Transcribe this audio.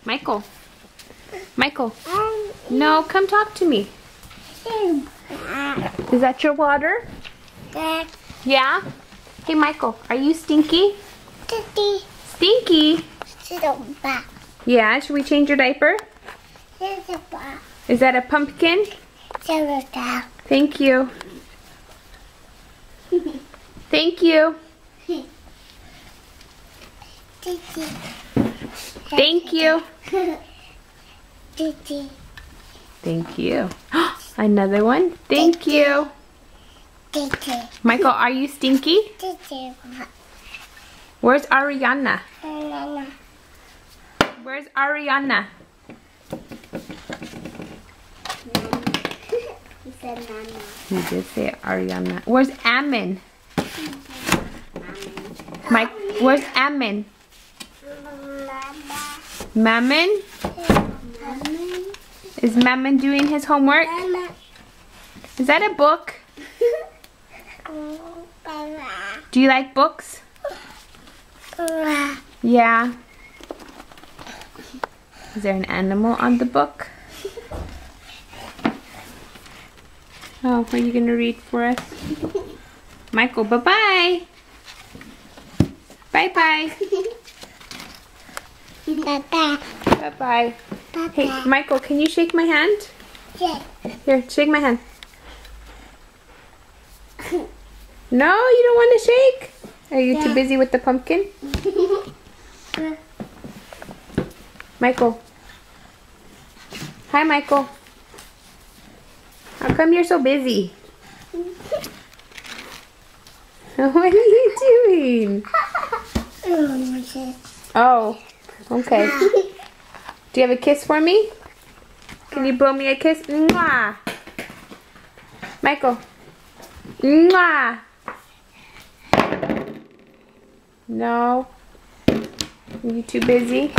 Michael. Michael. No, come talk to me. Is that your water? Yeah? Hey, Michael, are you stinky? Stinky? Yeah, should we change your diaper? Is that a pumpkin? Thank you. Thank you. Thank you. Thank you. Another one. Thank you. Michael, are you stinky? Where's Ariana? Where's Ariana? He did say Ariana. Where's Ammon? Mike, where's Ammon? Mammon? Is Mammon doing his homework? Is that a book? Do you like books? Yeah. Is there an animal on the book? Oh, what are you gonna read for us? Michael, bye-bye. Bye-bye. Bye-bye. Hey, Michael, can you shake my hand? Yeah. Here, shake my hand. No, you don't want to shake? Are you too busy with the pumpkin? Michael. Hi, Michael. How come you're so busy? What are you doing? Oh, okay. Do you have a kiss for me? Can you blow me a kiss? Mwah. Michael. Mwah. No. Are you too busy?